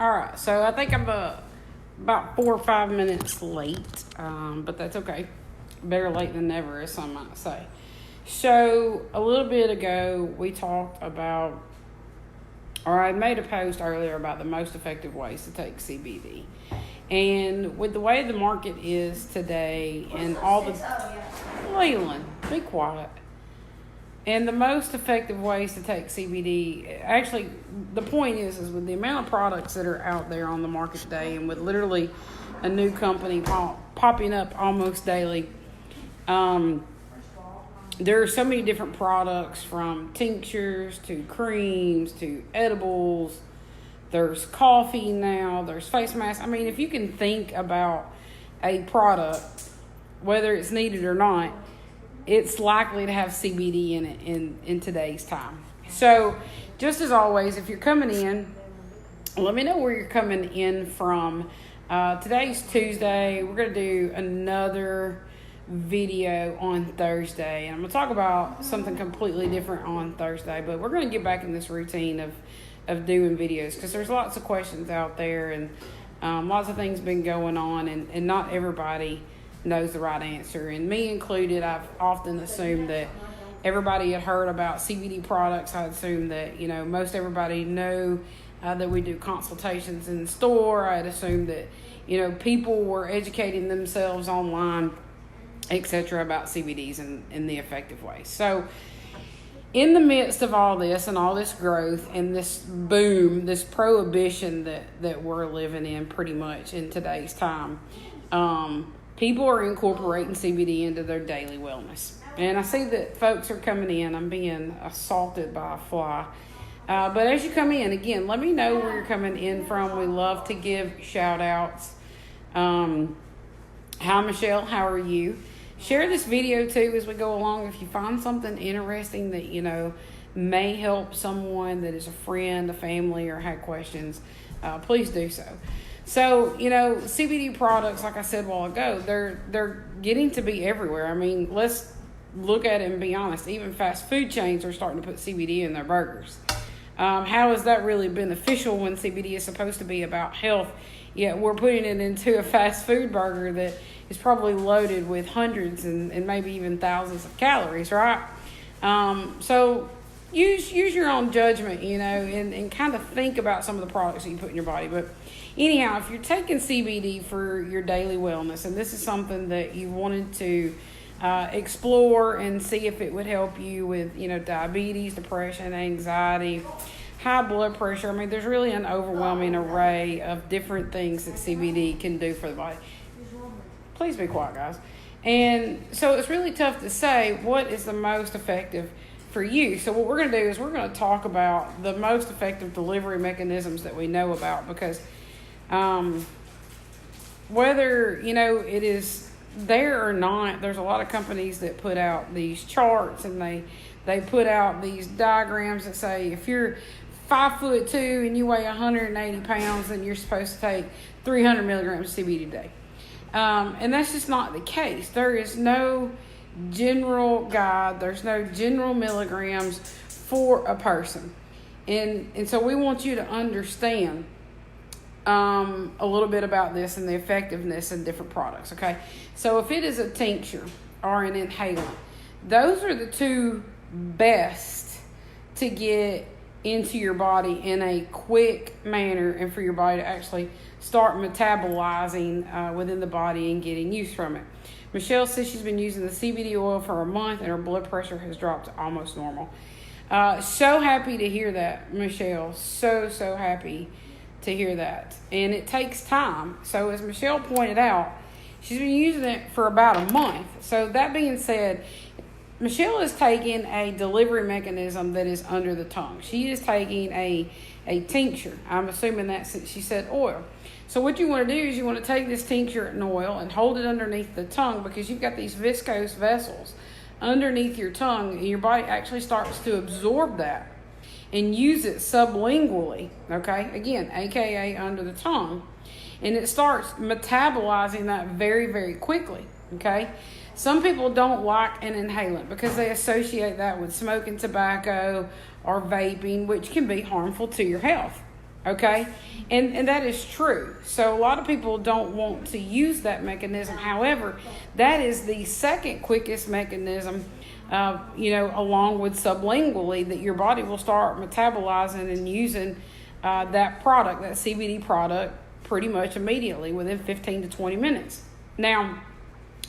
All right, so I think I'm about 4 or 5 minutes late, but that's okay. Better late than never, as some might say. So a little bit ago, we talked about, or I made a post earlier about the most effective ways to take CBD. And with the way the market is today and all the... Leland, be quiet. And the most effective ways to take CBD, actually, the point is with the amount of products that are out there on the market today, and with literally a new company popping up almost daily, there are so many different products, from tinctures to creams to edibles. There's coffee now, there's face masks. I mean, if you can think about a product, whether it's needed or not, it's likely to have CBD in it in today's time. So, just as always, if you're coming in, let me know where you're coming in from. Today's Tuesday. We're going to do another video on Thursday. And I'm going to talk about something completely different on Thursday. But we're going to get back in this routine of doing videos, because there's lots of questions out there, and lots of things been going on, and not everybody knows the right answer, and me included. I've often assumed that everybody had heard about CBD products. I assumed that most everybody know that we do consultations in the store. I had assumed that people were educating themselves online, etc., about CBDs and the effective ways. So in the midst of all this and all this growth and this boom, this prohibition that we're living in pretty much in today's time, people are incorporating CBD into their daily wellness. And I see that folks are coming in. I'm being assaulted by a fly. But as you come in, again, let me know where you're coming in from. We love to give shout outs. Hi, Michelle. How are you? Share this video too as we go along. If you find something interesting that, may help someone that is a friend, a family, or had questions, please do so. So, CBD products, like I said a while ago, they're getting to be everywhere. I mean, let's look at it and be honest. Even fast food chains are starting to put CBD in their burgers. How is that really beneficial when CBD is supposed to be about health? Yet we're putting it into a fast food burger that is probably loaded with hundreds and maybe even thousands of calories, right? So use your own judgment, and kind of think about some of the products that you put in your body. But anyhow, if you're taking CBD for your daily wellness, and this is something that you wanted to explore and see if it would help you with, diabetes, depression, anxiety, high blood pressure. I mean, there's really an overwhelming array of different things that CBD can do for the body. Please be quiet, guys. And so it's really tough to say what is the most effective for you. So what we're going to do is we're going to talk about the most effective delivery mechanisms that we know about, because whether it is there or not, there's a lot of companies that put out these charts, and they put out these diagrams that say if you're 5'2" and you weigh 180 pounds, then you're supposed to take 300 milligrams of CBD a day. And that's just not the case. There is no general guide. There's no general milligrams for a person. And so we want you to understand a little bit about this and the effectiveness of different products, okay? So if it is a tincture or an inhalant, those are the two best to get into your body in a quick manner, and for your body to actually start metabolizing within the body and getting use from it. Michelle says she's been using the CBD oil for a month and her blood pressure has dropped to almost normal. So happy to hear that, Michelle. So happy to hear that. And it takes time. So as Michelle pointed out, she's been using it for about a month. So that being said, Michelle is taking a delivery mechanism that is under the tongue. She is taking a tincture. I'm assuming that since she said oil. So what you want to do is you want to take this tincture and oil and hold it underneath the tongue, because you've got these viscose vessels underneath your tongue, and your body actually starts to absorb that and use it sublingually, okay? Again, aka under the tongue. And it starts metabolizing that very, very quickly, okay? Some people don't like an inhalant because they associate that with smoking tobacco or vaping, which can be harmful to your health. Okay, and that is true. So a lot of people don't want to use that mechanism. However, that is the second quickest mechanism, along with sublingually, that your body will start metabolizing and using that product, that CBD product, pretty much immediately within 15 to 20 minutes. Now,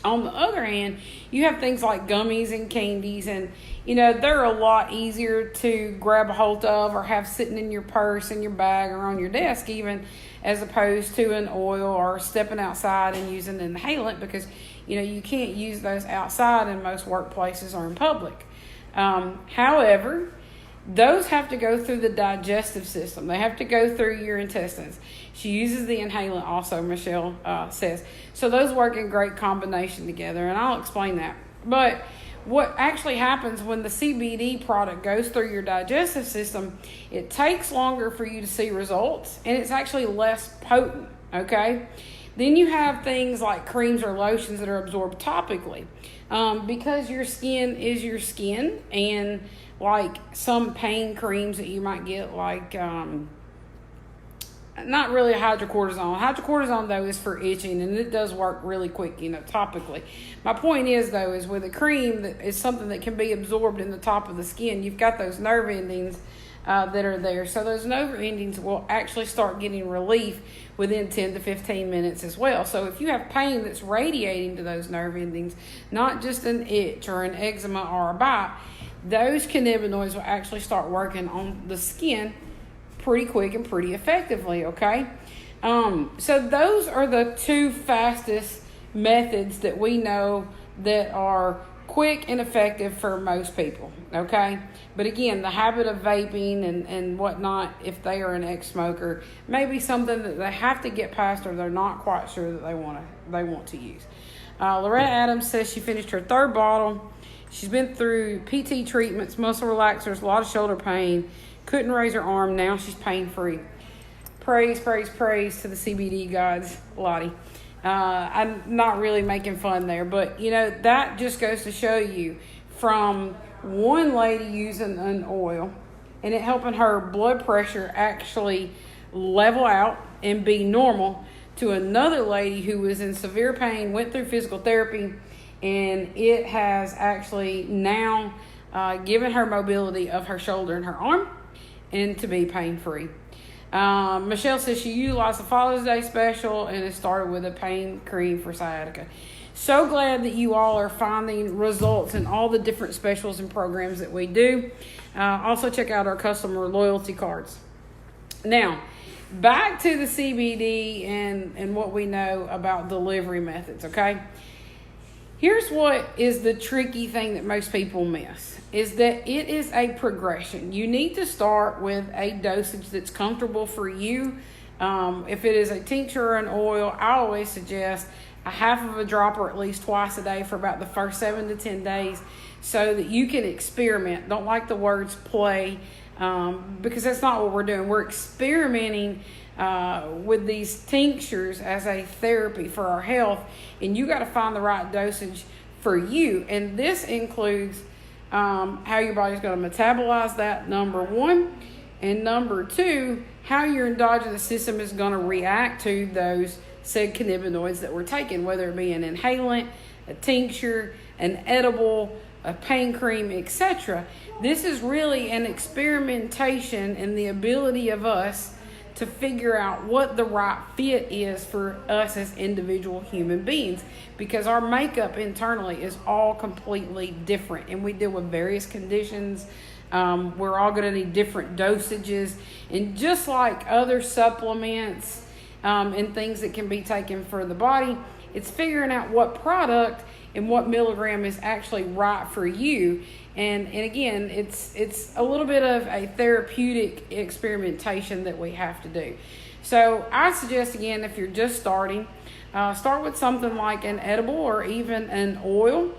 on the other hand, you have things like gummies and candies, and they're a lot easier to grab a hold of or have sitting in your purse, in your bag, or on your desk even, as opposed to an oil or stepping outside and using an inhalant, because you can't use those outside in most workplaces or in public. However, those have to go through the digestive system. They have to go through your intestines. She uses the inhalant also, Michelle says. So those work in great combination together, and I'll explain that. But what actually happens when the CBD product goes through your digestive system, it takes longer for you to see results, and it's actually less potent, okay? Then you have things like creams or lotions that are absorbed topically. Because your skin is your skin, and like some pain creams that you might get, like not really hydrocortisone. Hydrocortisone, though, is for itching, and it does work really quick, topically. My point is, though, is with a cream that is something that can be absorbed in the top of the skin, you've got those nerve endings that are there. So those nerve endings will actually start getting relief within 10 to 15 minutes as well. So if you have pain that's radiating to those nerve endings, not just an itch or an eczema or a bite, those cannabinoids will actually start working on the skin pretty quick and pretty effectively, okay? So those are the two fastest methods that we know that are quick and effective for most people, okay? But again, the habit of vaping and whatnot, if they are an ex-smoker, may be something that they have to get past, or they're not quite sure that they want to use. Loretta Adams says she finished her third bottle. She's been through PT treatments, muscle relaxers, a lot of shoulder pain, couldn't raise her arm. Now she's pain-free. Praise to the CBD gods, Lottie. I'm not really making fun there, but, that just goes to show you, from one lady using an oil and it helping her blood pressure actually level out and be normal, to another lady who was in severe pain, went through physical therapy, and it has actually now given her mobility of her shoulder and her arm, and to be pain-free. Michelle says she utilized the Father's Day special, and it started with a pain cream for sciatica. So glad that you all are finding results in all the different specials and programs that we do. Also check out our customer loyalty cards. Now, back to the CBD and what we know about delivery methods, okay? Here's what is the tricky thing that most people miss, is that it is a progression. You need to start with a dosage that's comfortable for you. If it is a tincture or an oil, I always suggest a half of a drop or at least twice a day for about the first 7 to 10 days, so that you can experiment. Don't like the words play, because that's not what we're doing. We're experimenting with these tinctures as a therapy for our health, and you got to find the right dosage for you. And this includes how your body's going to metabolize that, number one, and number two, how your endogenous system is going to react to those said cannabinoids that we're taking, whether it be an inhalant, a tincture, an edible, a pain cream, etc. This is really an experimentation in the ability of us to figure out what the right fit is for us as individual human beings, because our makeup internally is all completely different, and we deal with various conditions. We're all going to need different dosages, and just like other supplements and things that can be taken for the body, it's figuring out what product and what milligram is actually right for you. And again, it's a little bit of a therapeutic experimentation that we have to do. So I suggest, again, if you're just starting, start with something like an edible or even an oil.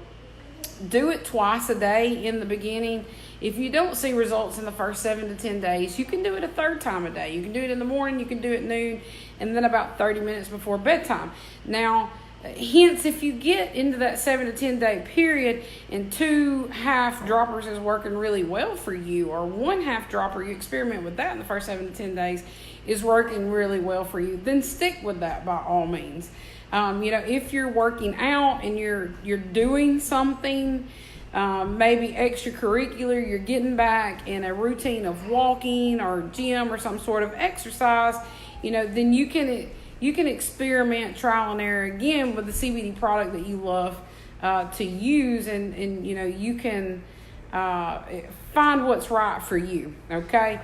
Do it twice a day in the beginning. If you don't see results in the first 7 to 10 days, you can do it a third time a day. You can do it in the morning, you can do it at noon, and then about 30 minutes before bedtime. Now, hence, if you get into that 7 to 10 day period and 2 half droppers is working really well for you, or 1 half dropper, you experiment with that in the first 7 to 10 days, is working really well for you, then stick with that by all means. If you're working out and you're doing something, maybe extracurricular, you're getting back in a routine of walking or gym or some sort of exercise, then you can experiment, trial and error again with the CBD product that you love to use, and you can find what's right for you. Okay.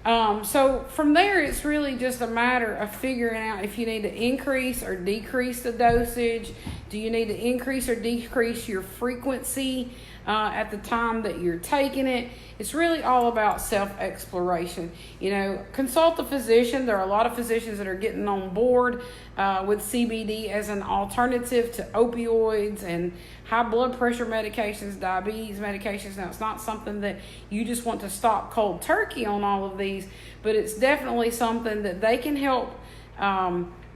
So from there, it's really just a matter of figuring out if you need to increase or decrease the dosage. Do you need to increase or decrease your frequency at the time that you're taking it? It's really all about self-exploration. Consult a physician. There are a lot of physicians that are getting on board with CBD as an alternative to opioids and high blood pressure medications, diabetes medications. Now, it's not something that you just want to stop cold turkey on all of these, but it's definitely something that they can help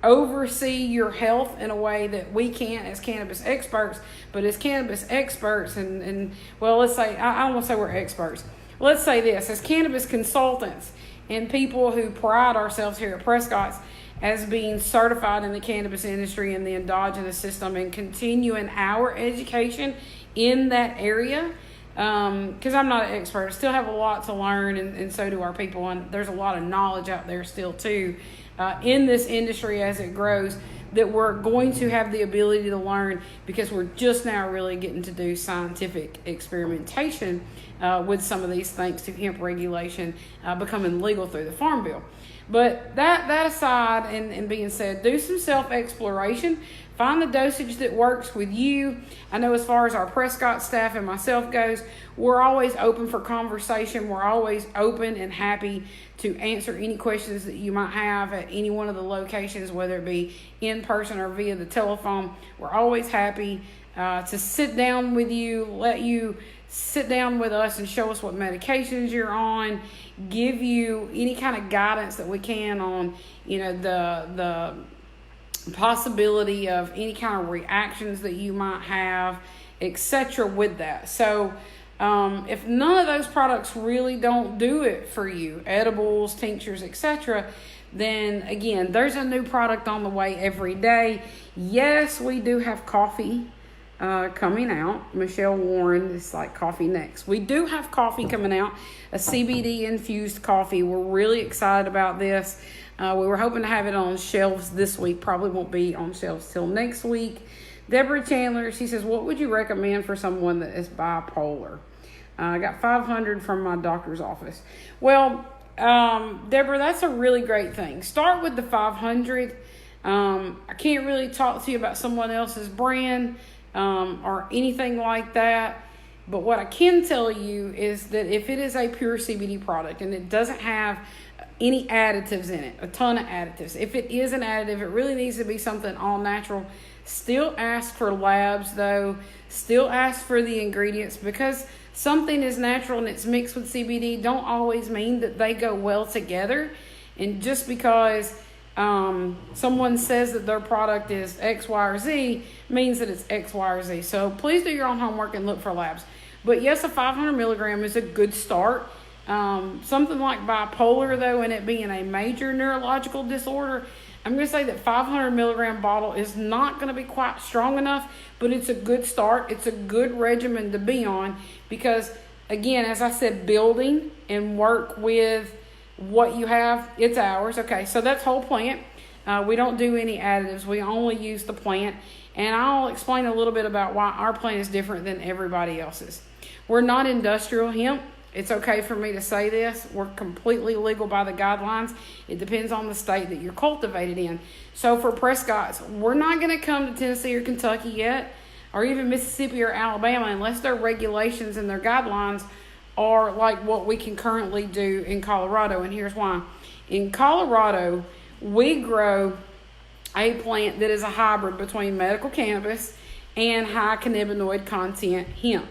oversee your health in a way that we can't as cannabis experts. But as cannabis experts, and let's say, I don't want to say we're experts. Let's say this, as cannabis consultants and people who pride ourselves here at Prescott's as being certified in the cannabis industry and the endogenous system, and continuing our education in that area, because I'm not an expert. I still have a lot to learn, and so do our people, and there's a lot of knowledge out there still too in this industry as it grows, that we're going to have the ability to learn, because we're just now really getting to do scientific experimentation with some of these, thanks to hemp regulation becoming legal through the Farm Bill. But that aside, and being said, do some self-exploration. Find the dosage that works with you. I know as far as our Prescott staff and myself goes, we're always open for conversation. We're always open and happy to answer any questions that you might have at any one of the locations, whether it be in person or via the telephone. We're always happy to sit down with you, let you sit down with us and show us what medications you're on, give you any kind of guidance that we can on, the possibility of any kind of reactions that you might have, etc. with that. So if none of those products really don't do it for you, edibles, tinctures, etc., then again, there's a new product on the way every day. Yes, we do have coffee coming out. Michelle Warren is like coffee next. We do have coffee coming out, a CBD infused coffee. We're really excited about this. We were hoping to have it on shelves this week. Probably won't be on shelves till next week. Deborah Chandler, she says, what would you recommend for someone that is bipolar? I got 500 from my doctor's office. Well, Deborah, that's a really great thing. Start with the 500. I can't really talk to you about someone else's brand or anything like that. But what I can tell you is that if it is a pure CBD product and it doesn't have any additives in it, a ton of additives, if it is an additive, it really needs to be something all natural. Still ask for labs though. Still ask for the ingredients, because something is natural and it's mixed with CBD don't always mean that they go well together. And just because someone says that their product is X, Y, or Z means that it's X, Y, or Z. So please do your own homework and look for labs. But yes, a 500 milligram is a good start. Something like bipolar, though, and it being a major neurological disorder, I'm going to say that 500 milligram bottle is not going to be quite strong enough, but it's a good start. It's a good regimen to be on because, again, as I said, building and work with what you have, it's ours. Okay, so that's whole plant. We don't do any additives. We only use the plant. And I'll explain a little bit about why our plant is different than everybody else's. We're not industrial hemp. It's okay for me to say this. We're completely legal by the guidelines. It depends on the state that you're cultivated in. So for Prescott's, we're not going to come to Tennessee or Kentucky yet, or even Mississippi or Alabama, unless their regulations and their guidelines are like what we can currently do in Colorado. And here's why. In Colorado, we grow a plant that is a hybrid between medical cannabis and high cannabinoid content hemp.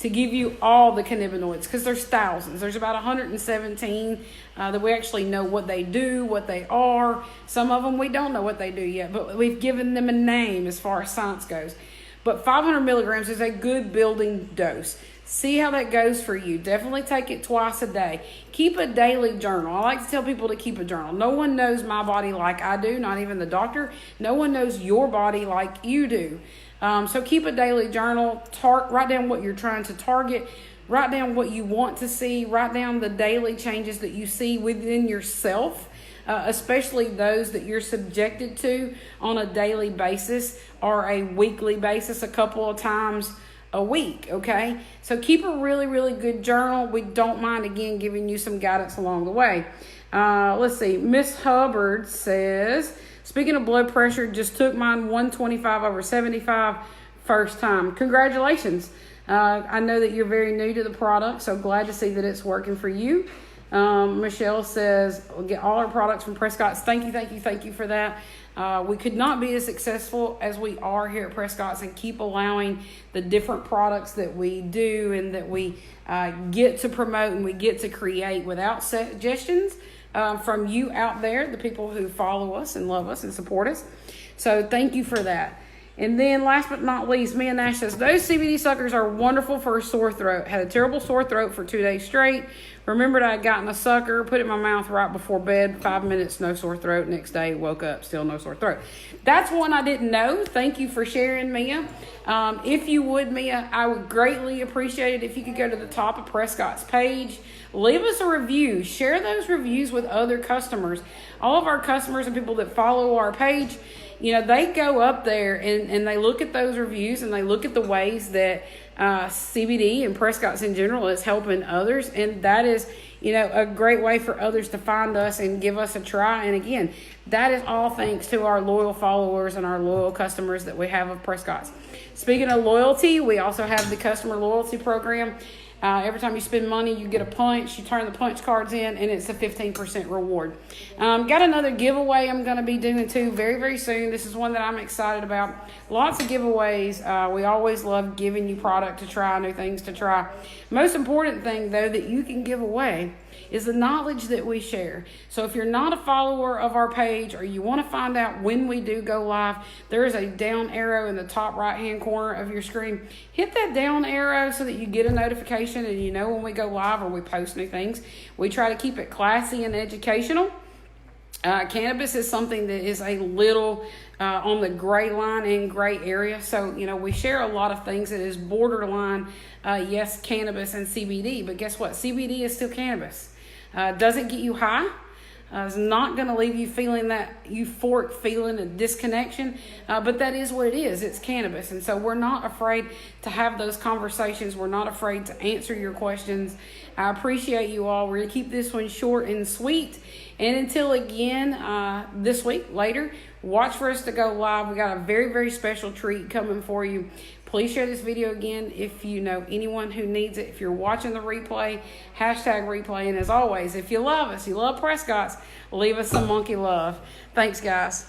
to give you all the cannabinoids, because there's thousands. There's about 117 that we actually know what they do, what they are. Some of them we don't know what they do yet, but we've given them a name as far as science goes. But 500 milligrams is a good building dose. See how that goes for you. Definitely take it twice a day. Keep a daily journal. I like to tell people to keep a journal. No one knows my body like I do, not even the doctor. No one knows your body like you do. So keep a daily journal. Write down what you're trying to target. Write down what you want to see. Write down the daily changes that you see within yourself, especially those that you're subjected to on a daily basis or a weekly basis, a couple of times a week, okay? So keep a really, really good journal. We don't mind, again, giving you some guidance along the way. Let's see. Miss Hubbard says, speaking of blood pressure, just took mine 125/75 first time. Congratulations. I know that you're very new to the product, so glad to see that it's working for you. Michelle says, we'll get all our products from Prescott's. Thank you for that. We could not be as successful as we are here at Prescott's and keep allowing the different products that we do and that we get to promote and we get to create without suggestions from you out there, the people who follow us and love us and support us. So thank you for that. And then last but not least, Mia Nash says, those CBD suckers are wonderful for a sore throat. Had a terrible sore throat for 2 days straight. Remembered I had gotten a sucker, put it in my mouth right before bed. 5 minutes, no sore throat. Next day, woke up, still no sore throat. That's one I didn't know. Thank you for sharing, Mia. If you would, Mia, I would greatly appreciate it if you could go to the top of Prescott's page. Leave us a review. Share those reviews with other customers. All of our customers and people that follow our page, you know, they go up there and they look at those reviews and they look at the ways that CBD and Prescott's in general is helping others. And that is, you know, a great way for others to find us and give us a try. And again, that is all thanks to our loyal followers and our loyal customers that we have of Prescott's. Speaking of loyalty, we also have the customer loyalty program. Every time you spend money, you get a punch. You turn the punch cards in, and it's a 15% reward. Got another giveaway I'm going to be doing, too, very, very soon. This is one that I'm excited about. Lots of giveaways. We always love giving you product to try, new things to try. Most important thing, though, that you can give away is the knowledge that we share. So if you're not a follower of our page or you want to find out when we do go live, there is a down arrow in the top right-hand corner of your screen. Hit that down arrow so that you get a notification and you know when we go live or we post new things. We try to keep it classy and educational. Cannabis is something that is a little on the gray line and gray area. So, you know, we share a lot of things that is borderline, yes, cannabis and CBD. But guess what? CBD is still cannabis. Doesn't get you high. It's not going to leave you feeling that euphoric feeling of disconnection. But that is what it is. It's cannabis. And so we're not afraid to have those conversations. We're not afraid to answer your questions. I appreciate you all. We're going to keep this one short and sweet. And until again, this week, later, watch for us to go live. We got a very, very special treat coming for you. Please share this video again if you know anyone who needs it. If you're watching the replay, hashtag replay. And as always, if you love us, you love Prescott's, leave us some monkey love. Thanks, guys.